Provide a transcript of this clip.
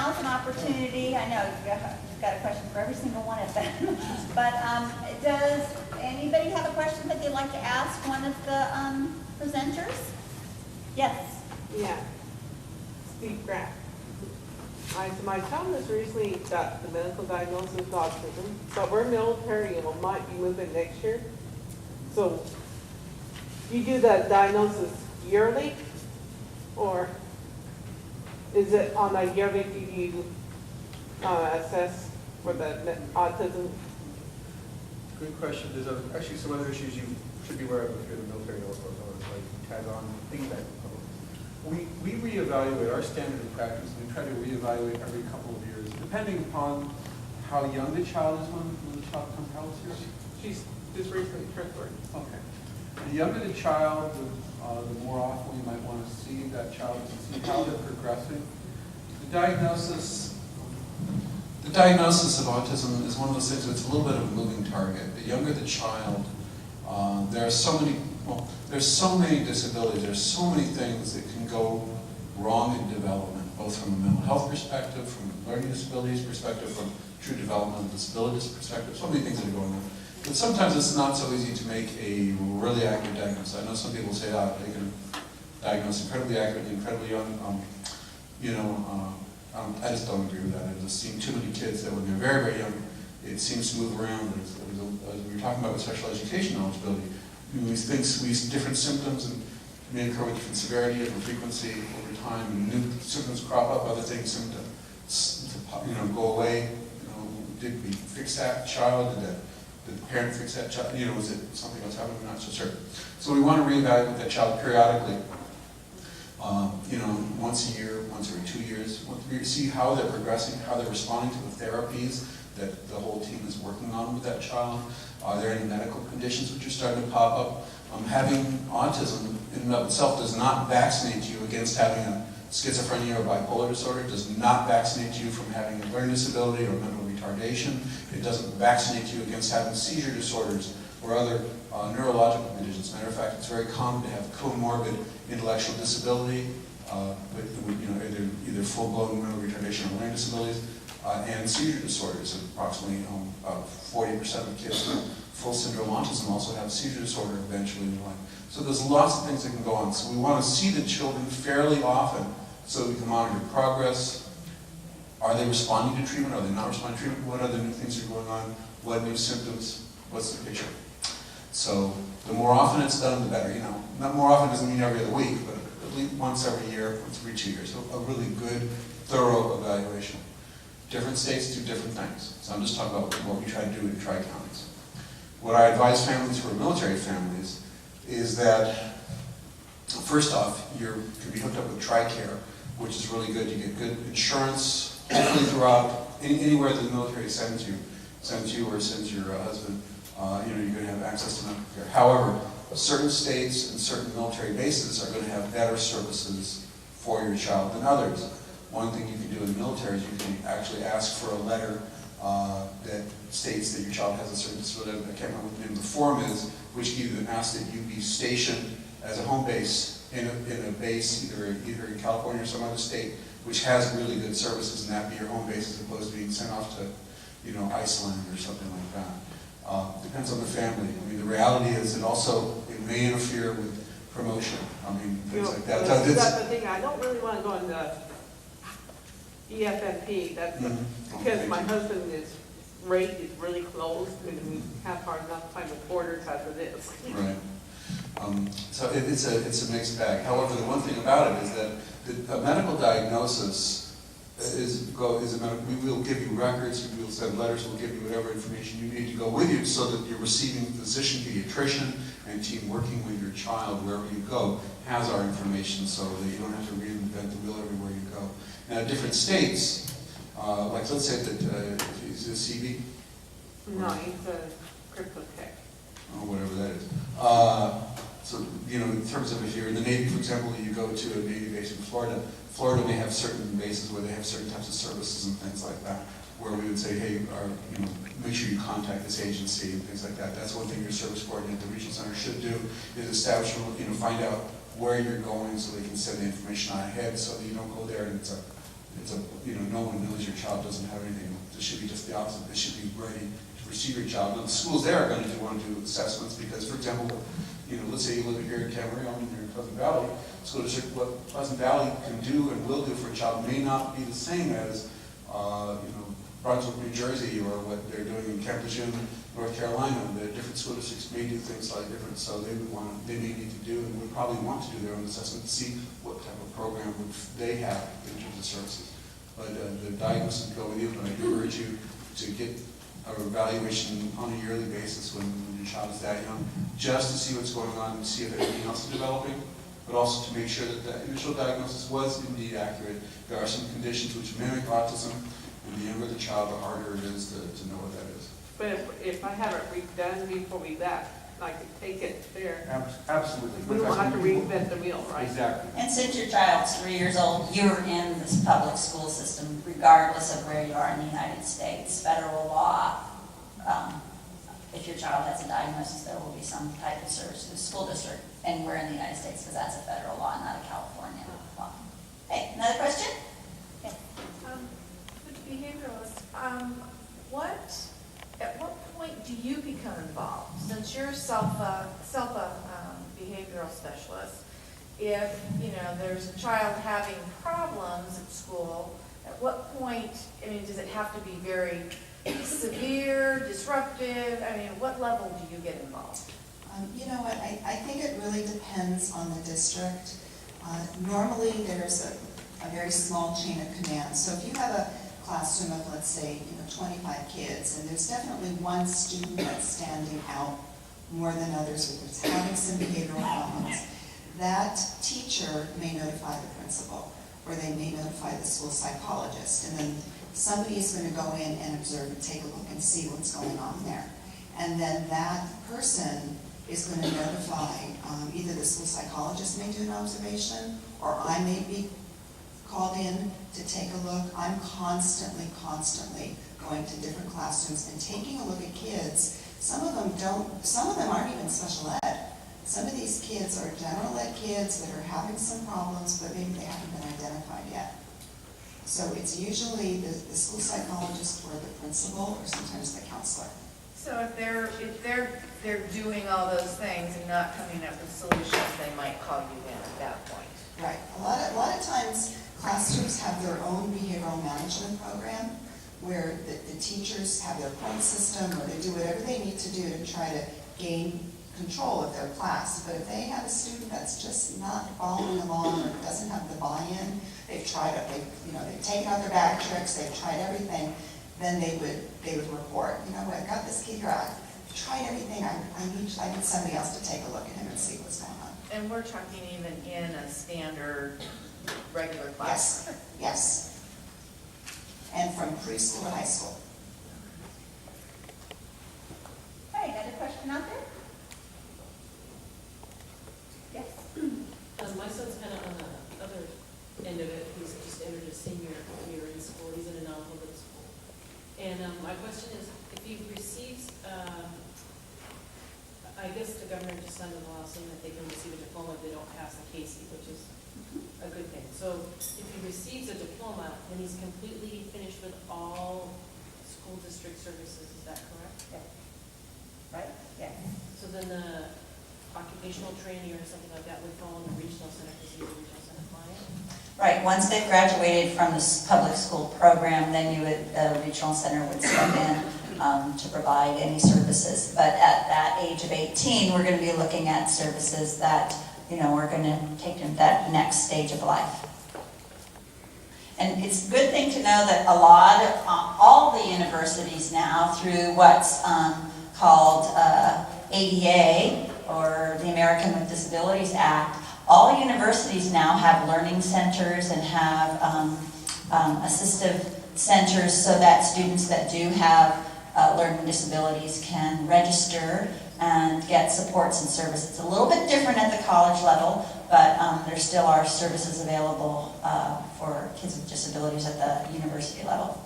now's an opportunity. I know you've got a question for every single one of them. But does anybody have a question that they'd like to ask one of the presenters? Yes. Yeah. Steve Graff. So my child has recently got the medical diagnosis of autism, but we're military and we might be moving next year. So you do the diagnosis yearly, or is it on a yearly do you assess for the autism? Good question. There's actually some other issues you should be aware of if you're in the military or like tag on, piggyback. We reevaluate our standard of practice. We try to reevaluate every couple of years, depending upon how young the child is when the child comes out here. She's just recently turned 30. Okay. The younger the child, the more often we might want to see that child to see how they're progressing. The diagnosis of autism is one of those things that's a little bit of a moving target. The younger the child, there's so many disabilities, there's so many things that can go wrong in development, both from a mental health perspective, from a learning disabilities perspective, from true developmental disabilities perspective, so many things that are going on. But sometimes it's not so easy to make a really accurate diagnosis. I know some people say that they can diagnose incredibly accurately, incredibly young. I just don't agree with that. I've just seen too many kids that when they're very, very young, it seems to move around. As we were talking about with special education eligibility, we see different symptoms and may occur with different severity, different frequency over time, and new symptoms crop up, other things seem to go away. Did we fix that child? Did the parent fix that child? Was it something else happening? We're not so certain. So we want to reevaluate that child periodically. Once a year, once every 2 years, we see how they're progressing, how they're responding to the therapies that the whole team is working on with that child. Are there any medical conditions which are starting to pop up? Having autism in and of itself does not vaccinate you against having a schizophrenia or bipolar disorder. It does not vaccinate you from having a learning disability or mental retardation. It doesn't vaccinate you against having seizure disorders or other neurological conditions. Matter of fact, it's very common to have comorbid intellectual disability, either full-blown mental retardation or learning disabilities, and seizure disorders. Approximately 40% of kids with full syndrome autism also have seizure disorder eventually in their life. So there's lots of things that can go on. So we want to see the children fairly often so we can monitor progress. Are they responding to treatment? Are they not responding to treatment? What other new things are going on? What new symptoms? What's the picture? So the more often it's done, the better. Not more often doesn't mean every other week, but at least once every year, once every 2 years. So a really good, thorough evaluation. Different states do different things. So I'm just talking about what we try to do in tri-counties. What I advise families who are military families is that, first off, you can be hooked up with TRICARE, which is really good. You get good insurance, hopefully throughout, anywhere the military sends you or sends your husband, you're going to have access to medical care. However, certain states and certain military bases are going to have better services for your child than others. One thing you can do in the military is you can actually ask for a letter that states that your child has a certain disability. I can't remember what the name of the form is, which either asks that you be stationed as a home base in a base either in California or some other state which has really good services, and that be your home base as opposed to being sent off to Iceland or something like that. Depends on the family. The reality is that also it may interfere with promotion. Things like that. That's the thing. I don't really want to go in the EFMP. That's because my husband is rate is really close, and we have hard enough time with orders as it is. Right. So it's a mixed bag. However, the one thing about it is that a medical diagnosis we will give you records, we will send letters, we'll give you whatever information you need to go with you so that you're receiving physician, pediatrician, and team working with your child wherever you go has our information so that you don't have to reinvent the wheel everywhere you go. Now, different states, like let's say that, is it CB? No, it's a crypto tech. Or whatever that is. So, in terms of if you're in the Navy, for example, you go to a Navy base in Florida. Florida may have certain bases where they have certain types of services and things like that, where we would say, hey, make sure you contact this agency and things like that. That's one thing your service coordinator at the regional center should do, is establish, find out where you're going so they can send the information on ahead so that you don't go there and it's it's a, no one knows your child doesn't have anything. It should be just the opposite. They should be ready to receive your child. Now, the schools there are going to want to do assessments because, for example, let's say you live here in Camarillo and you're in Pleasant Valley, school district, what Pleasant Valley can do and will do for a child may not be the same as, Brunswick, New Jersey, or what they're doing in Camp Lejeune, North Carolina. The different school districts may do things slightly different, so they may need to do and would probably want to do their own assessment to see what type of program would they have in terms of services. But the diagnosis would go with you, but I do urge you to get an evaluation on a yearly basis when your child is that young, just to see what's going on and see if anything else is developing, but also to make sure that the initial diagnosis was indeed accurate. There are some conditions which mimic autism, and the younger the child, the harder it is to know what that is. But if I have it redone before we left, I could take it there. Absolutely. We don't have to reinvent the wheel, right? Exactly. And since your child's 3 years old, you're in this public school system regardless of where you are in the United States. Federal law, if your child has a diagnosis, there will be some type of service to the school district anywhere in the United States because that's a federal law, not a California law. Hey, another question? Yes. The behavioralist, at what point do you become involved? Since you're a behavioral specialist, if, there's a child having problems at school, at what point, does it have to be very severe, disruptive? What level do you get involved? You know what, I think it really depends on the district. Normally, there's a very small chain of command. So if you have a classroom of, let's say, 25 kids, and there's definitely one student that's standing out more than others, or that's having some behavioral problems, that teacher may notify the principal, or they may notify the school psychologist, and then somebody is going to go in and observe and take a look and see what's going on there. And then that person is going to notify, either the school psychologist may do an observation, or I may be called in to take a look. I'm constantly going to different classrooms and taking a look at kids. Some of them aren't even special ed. Some of these kids are general ed kids that are having some problems, but maybe they haven't been identified yet. So it's usually the school psychologist or the principal, or sometimes the counselor. So if they're doing all those things and not coming up with solutions, they might call you in at that point. Right. A lot of times, classrooms have their own behavioral management program where the teachers have their point system, or they do whatever they need to do to try to gain control of their class. But if they have a student that's just not following along or doesn't have the buy-in, they've taken out their bag of tricks, they've tried everything, then they would report, I've got this kid here, I've tried everything, I need somebody else to take a look at him and see what's going on. And we're talking even in a standard, regular class. Yes. And from preschool to high school. Hey, got a question out there? Yes. My son's kind of on the other end of it. He's just entered his senior year in school. He's in a non-public school. And my question is, if he receives, I guess the governor just signed a law saying that they can receive a diploma if they don't pass the CASE, which is a good thing. So if he receives a diploma, then he's completely finished with all school district services. Is that correct? Yes. Right? Yes. So then the occupational training or something like that would fall in the regional center because he's a regional center client? Right, once they've graduated from this public school program, then the regional center would step in to provide any services. But at that age of 18, we're going to be looking at services that, are going to take them to that next stage of life. And it's a good thing to know that all the universities now, through what's called ADA, or the American with Disabilities Act, all universities now have learning centers and have assistive centers so that students that do have learning disabilities can register and get supports and services. It's a little bit different at the college level, but there still are services available for kids with disabilities at the university level.